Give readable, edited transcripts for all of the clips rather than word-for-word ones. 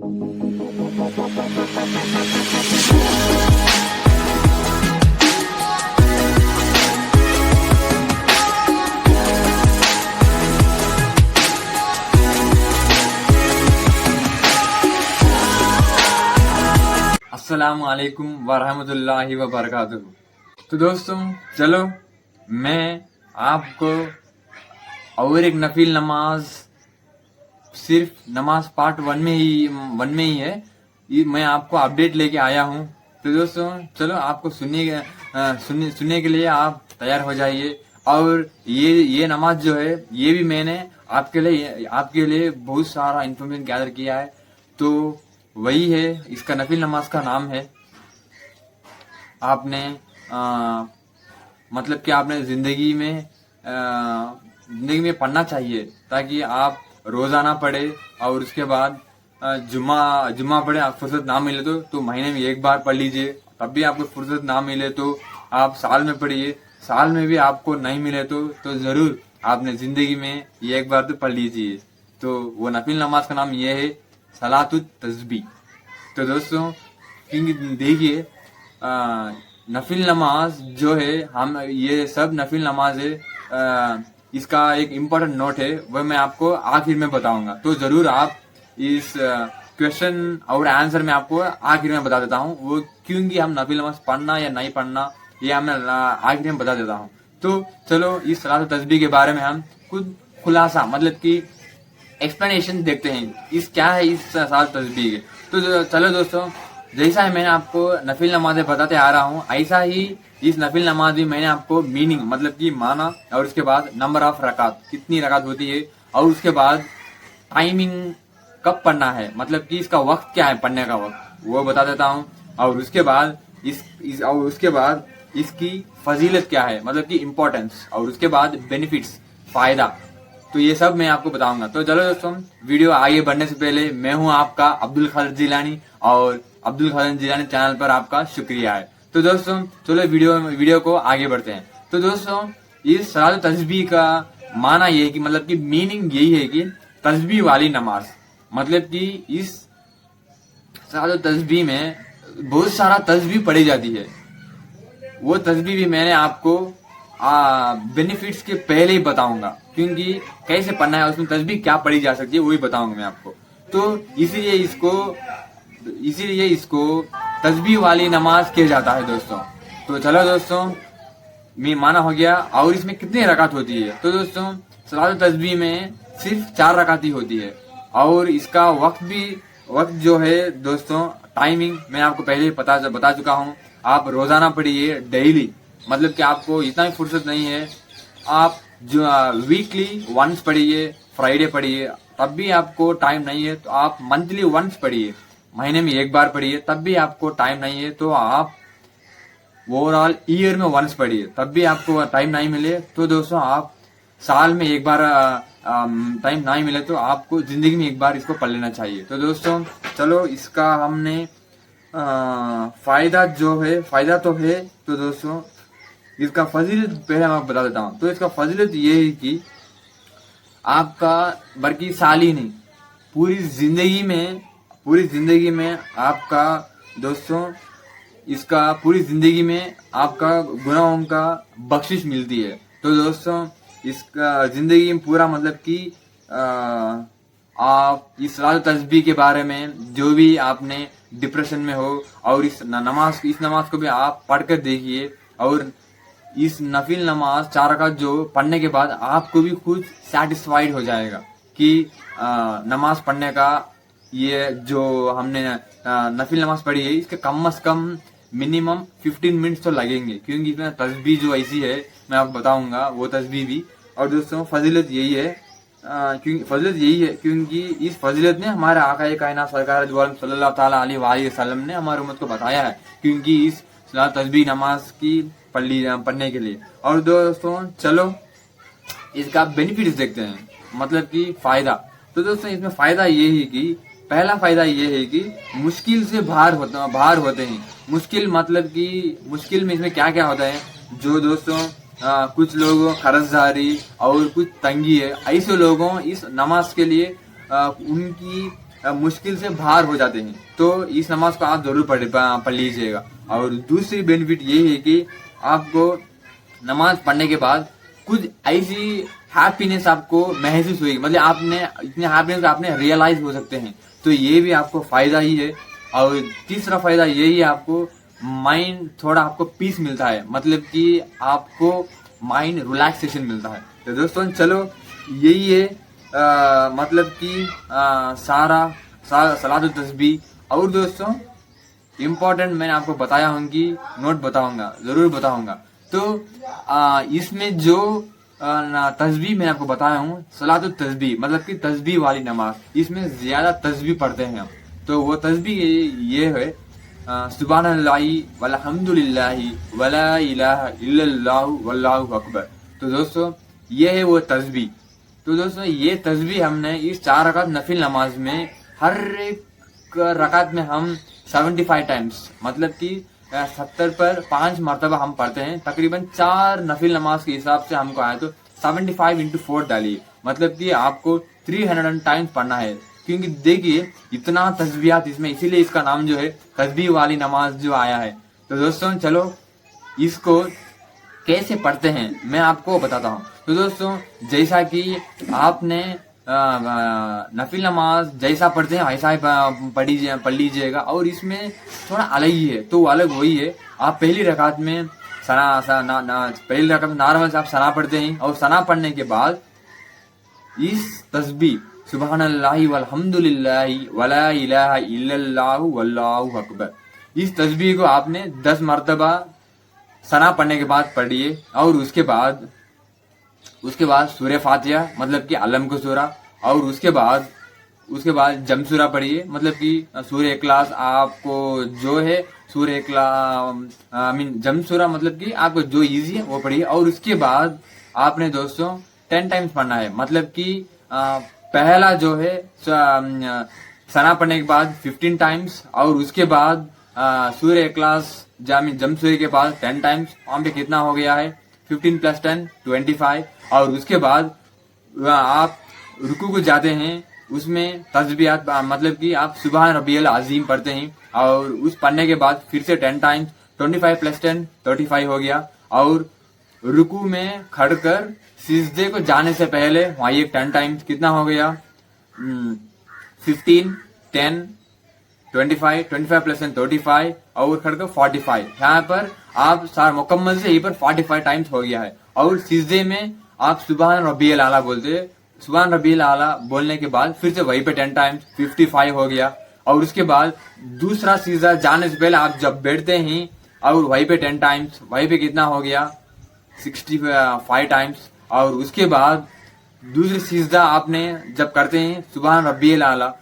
अस्सलामु अलैकुम वरहमतुल्लाहि वबरकातुहू। तो दोस्तों चलो मैं आपको और एक नफिल नमाज, सिर्फ नमाज पार्ट वन में ही है, ये मैं आपको अपडेट लेके आया हूँ। तो दोस्तों चलो आपको सुनने के लिए आप तैयार हो जाइए। और ये नमाज जो है ये भी मैंने आपके लिए बहुत सारा इन्फॉर्मेशन गैदर किया है। तो वही है, इसका नफिल नमाज का नाम है। आपने मतलब कि आपने जिंदगी में पढ़ना चाहिए, ताकि आप रोजाना पढ़े। और उसके बाद जुम्मा पढ़े। आप फुर्सत ना मिले तो महीने में एक बार पढ़ लीजिए। तब भी आपको फुर्सत ना मिले तो आप साल में पढ़िए। साल में भी आपको नहीं मिले तो जरूर आपने जिंदगी में ये एक बार तो पढ़ लीजिए। तो वो नफिल नमाज का नाम ये है, सलातुत तस्बीह। तो दोस्तों क्योंकि देखिए नफिल नमाज जो है, हम ये सब नफिल नमाज है, इसका एक इम्पोर्टेंट नोट है, वह मैं आपको आखिर में बताऊंगा। तो जरूर आप इस क्वेश्चन और आंसर में आपको आखिर में बता देता हूँ, वो क्योंकि हम नफिल नमाज पढ़ना या नहीं पढ़ना ये मैं आखिर में बता देता हूँ। तो चलो इस सलात तस्बीह के बारे में हम खुद खुलासा मतलब कि एक्सप्लेनेशन देखते हैं, इस क्या है इस सलात तस्बीह के। तो चलो दोस्तों, जैसा है मैंने आपको नफिल नमाज़ें बताते आ रहा हूँ, ऐसा ही इस नफिल नमाज भी मैंने आपको मीनिंग मतलब कि माना, और उसके बाद नंबर ऑफ रकात, कितनी रकात होती है, और उसके बाद टाइमिंग कब पढ़ना है, मतलब कि इसका वक्त क्या है पढ़ने का वक्त, वो बता देता हूँ। और उसके बाद उसके बाद इसकी फजीलत क्या है, मतलब कि इम्पोर्टेंस, और उसके बाद बेनिफिट्स, फायदा। तो ये सब मैं आपको बताऊंगा। तो चलो दोस्तों, वीडियो आगे बढ़ने से पहले मैं हूं आपका अब्दुल खालिद जिलानी, और अब्दुल खालिद जिलानी चैनल पर आपका शुक्रिया है। तो दोस्तों चलो वीडियो को आगे बढ़ते हैं। तो दोस्तों इस सलात तस्बीह का माना ये है कि मतलब कि मीनिंग यही है कि तस्बीह वाली नमाज, मतलब कि इस सलात तस्बीह में बहुत सारा तस्बीह पढ़ी जाती है। वो तस्बीह भी मैंने आपको बेनिफिट्स के पहले ही बताऊंगा, क्योंकि कैसे पढ़ना है, उसमें तस्बीह क्या पढ़ी जा सकती है वो ही बताऊंगा मैं आपको। तो इसीलिए इसको तस्बीह वाली नमाज किया जाता है दोस्तों। तो चलो दोस्तों, मैं माना हो गया। और इसमें कितनी रकात होती है, तो दोस्तों सलात तस्बीह में सिर्फ 4 रकात ही होती है। और इसका वक्त जो है दोस्तों, टाइमिंग मैं आपको पहले ही बता चुका हूँ। आप रोजाना पढ़िए, डेली, मतलब कि आपको इतना भी फुर्सत नहीं है, आप जो वीकली वंस पढ़िए, फ्राइडे पढ़िए, तब भी आपको टाइम नहीं है तो आप मंथली वंस पढ़िए, महीने में एक बार पढ़िए, तब भी आपको टाइम नहीं है तो आप ओवरऑल ईयर में वंस पढ़िए, तब भी आपको टाइम नहीं मिले तो दोस्तों आप साल में एक बार टाइम नहीं मिले तो आपको जिंदगी में एक बार इसको पढ़ लेना चाहिए। तो दोस्तों चलो, इसका हमने फायदा तो है। तो दोस्तों इसका फजीलत पहले मैं बता देता हूँ। तो इसका फजीलत ये है कि आपका बल्कि साल ही नहीं, पूरी जिंदगी में आपका दोस्तों, इसका पूरी जिंदगी में आपका गुनाहों का बख्शिश मिलती है। तो दोस्तों इसका जिंदगी में पूरा मतलब कि आप इस सलात तस्बीह के बारे में जो भी आपने डिप्रेशन में हो, और इस नमाज को भी आप पढ़कर देखिए। और इस नफिल नमाज 4 रकात जो पढ़ने के बाद आपको भी खुद सेटिस्फाइड हो जाएगा कि नमाज पढ़ने का ये जो हमने नफिल नमाज पढ़ी है, इसके कम से कम मिनिमम 15 मिनट्स तो लगेंगे, क्योंकि इसमें तस्बीह जो ऐसी है मैं आपको बताऊंगा वो तस्बीह भी। और दोस्तों फजीलत यही है, क्योंकि इस फजीलत ने हमारे आका कायनात सरकार सल्लल्लाहु ताला अलैहि वसल्लम ने हमारी उम्मत को बताया है, क्योंकि इस सलात तस्बीह नमाज की पढ़ने के लिए। और दोस्तों चलो इसका बेनिफिट्स देखते हैं, मतलब कि फायदा। तो दोस्तों इसमें फायदा ये है कि पहला फायदा ये है कि मुश्किल से बाहर होते हैं। मुश्किल मतलब कि मुश्किल में इसमें क्या क्या होता है, जो दोस्तों कुछ लोगों कर्जदारी और कुछ तंगी है, ऐसे लोगों इस नमाज के लिए उनकी मुश्किल से बाहर हो जाते हैं। तो इस नमाज को आप जरूर पढ़ लीजिएगा। और दूसरी बेनिफिट ये है कि आपको नमाज पढ़ने के बाद कुछ ऐसी हैप्पीनेस आपको महसूस हुई, मतलब आपने इतने हैप्पीनेस आपने रियलाइज हो सकते हैं। तो ये भी आपको फायदा ही है। और तीसरा फायदा यही है, आपको माइंड थोड़ा आपको पीस मिलता है, मतलब कि आपको माइंड रिलैक्सेशन मिलता है। तो दोस्तों चलो यही है मतलब कि सलातुल तस्बीह। और दोस्तों इम्पोर्टेंट मैंने आपको बताया हूँ कि नोट बताऊंगा, जरूर बताऊंगा। तो इसमें जो तस्बीह मैंने आपको बताया हूँ, सलातुल तस्बीह मतलब कि तस्बीह वाली नमाज, इसमें ज्यादा तस्बीह पढ़ते हैं हम। तो वो तस्बीह ये है सुब्हानल्लाहि वल्हम्दुलिल्लाहि वला इलाहा इल्लल्लाहु वल्लाहु अकबर। तो दोस्तों ये है वो तस्बीह। तो दोस्तों ये तस्बीह हमने इस 4 रकात नफिल नमाज में हर एक रकात में हम 75 टाइम्स, मतलब कि 70 पर 5 मरतबा हम पढ़ते हैं। तकरीबन 4 नफिल नमाज के हिसाब से हमको आए तो 75 इंटू 4 डालिए, मतलब कि आपको 300 टाइम्स पढ़ना है। क्योंकि देखिए इतना तस्बीहात इसमें, इसीलिए इसका नाम जो है तस्बीह वाली नमाज जो आया है। तो दोस्तों चलो इसको कैसे पढ़ते हैं मैं आपको बताता हूँ। तो दोस्तों जैसा कि आपने नफिल नमाज जैसा पढ़ते हैं वैसा ही पढ़ लीजिएगा। और इसमें थोड़ा अलग ही है, तो अलग वही है। आप पहली रकात में पहली रकात में नॉर्मल से आप सना पढ़ते हैं, और सना पढ़ने के बाद इस तस्बीह सुब्हानल्लाहि वल्हम्दुलिल्लाहि वला इलाहा इल्लल्लाहु वल्लाहु अकबर, इस तस्बीह को आपने 10 मरतबा सना पढ़ने के बाद पढ़िए। और उसके बाद सूरह फातिहा मतलब कि अलम को सूरा, और उसके बाद जम सूरा पढ़िए, मतलब कि सूरह इखलास आपको जो है सूरह इखलास जम सूरा मतलब कि आपको जो इजी है वो पढ़िए। और उसके बाद आपने दोस्तों 10 टाइम्स पढ़ना है, मतलब कि पहला जो है सना पढ़ने के बाद 15 टाइम्स, और उसके बाद सूरह इखलास जम सूरह के बाद 10 टाइम्स। वहां पे कितना हो गया है 15 + 10 25। और उसके बाद आप रुकू को जाते हैं, उसमें तस्बीहात मतलब कि आप सुभान रब्बियल अजीम पढ़ते हैं। और उस पढ़ने के बाद फिर से 10 टाइम्स, 25 + 10 35 हो गया। और रुकू में खड़कर सिजदे को जाने से पहले वहां एक 10 टाइम्स, कितना हो गया 15 10 25 25 + 10 35 और खड़कर 45। यहाँ पर आप मुकम्मल से यहीं पर 45 टाइम्स हो गया है। और सिजदे में आप सुभान रब्बियल आला बोलते हैं, सुभान रब्बियल आला बोलने के बाद फिर से वहीं पे 10 टाइम्स 55 हो गया। और उसके बाद दूसरा सीजदा जाने से पहले आप जब बैठते हैं और वहीं पे 10 टाइम्स, वहीं पे कितना हो गया 65 टाइम्स। और उसके बाद दूसरी सीजदा आपने जब करते हैं सुभान रब्बियल आला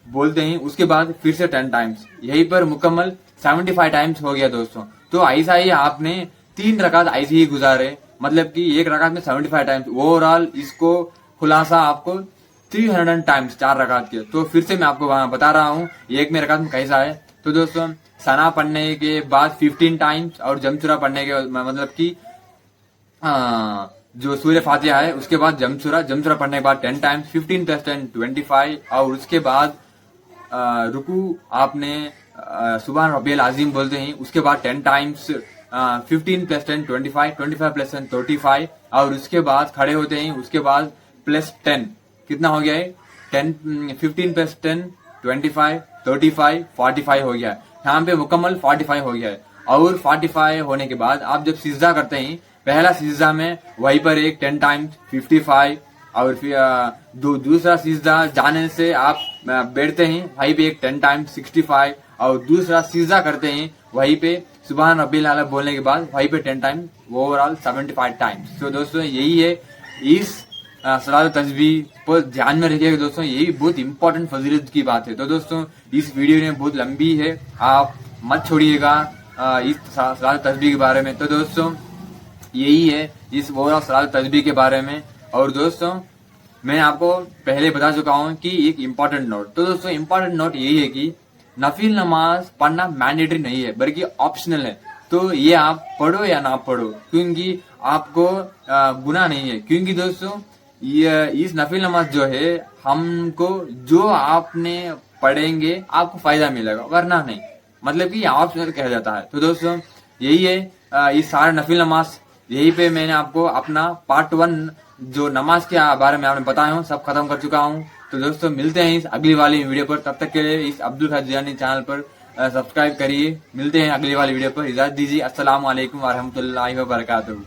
बोलते हैं, उसके बाद फिर से 10 टाइम्स, यहीं पर मुकम्मल 75 टाइम्स हो गया दोस्तों। तो ऐसा ही आपने 3 रकात ऐसे ही गुजारे, मतलब कि एक रकात में 75 टाइम्स, ओवरऑल इसको खुलासा आपको 300 टाइम्स 4 रकात के। तो फिर से मैं आपको वहां बता रहा हूँ एक में रकात में कैसा है। तो दोस्तों सना पढ़ने के बाद 15 टाइम्स, और जमसुरा पढ़ने के मतलब कि जो सूर्य फातिहा है उसके बाद जमसुरा पढ़ने के बाद 10 टाइम्स, 15 + 10 25। और उसके बाद रुकू आपने सुभान रब्बियल अजीम बोलते हैं, उसके बाद 10 टाइम्स, 15 + 10 25 25 + 10 35। और उसके बाद खड़े होते हैं, उसके बाद +10 कितना हो गया है 15 + 10 25 35 45 हो गया है। यहाँ पे मुकम्मल 45 हो गया है। और 45 होने के बाद आप जब सिजदा करते हैं, पहला सिजदा में वहीं पर एक 10 टाइम्स 55, और फिर दूसरा सिजदा जाने से आप बैठते हैं वहीं पे एक 10 टाइम्स 65, और दूसरा सिजदा करते हैं वहीं पे सुभान रब्बिल आला बोलने के बाद वहीं पे 10 टाइम्स, ओवरऑल 75 टाइम्स। तो दोस्तों यही है इस सलात तस्बीह को ध्यान में रखिएगा दोस्तों, यही बहुत इंपॉर्टेंट फजीलत की बात है। तो दोस्तों इस वीडियो ने बहुत लंबी है, आप मत छोड़िएगा इस सलात तस्बीह के बारे में। तो दोस्तों यही है इस ओवरऑल सलात तस्बीह के बारे में। और दोस्तों मैं आपको पहले बता चुका हूँ कि एक इम्पॉर्टेंट नोट। तो दोस्तों इम्पॉर्टेंट नोट यही है कि नफिल नमाज पढ़ना मैंडेटरी नहीं है, बल्कि ऑप्शनल है। तो ये आप पढ़ो या ना पढ़ो, क्योंकि आपको गुनाह नहीं है। क्योंकि दोस्तों ये इस नफिल नमाज जो है हमको जो आपने पढ़ेंगे आपको फायदा मिलेगा, वरना नहीं। मतलब कि यहाँ से कहा जाता है। तो दोस्तों यही है ये सारे नफिल नमाज, यही पे मैंने आपको अपना पार्ट 1 जो नमाज के बारे में आपने बताया हूँ सब खत्म कर चुका हूँ। तो दोस्तों मिलते हैं इस अगली वाली वीडियो पर, तब तक के लिए इस अब्दुल खादिर जिलानी चैनल पर सब्सक्राइब करिए। मिलते हैं अगली वाली वीडियो पर, इजाजत दीजिए। अस्सलाम वालेकुम व रहमतुल्लाहि व बरकातुहू।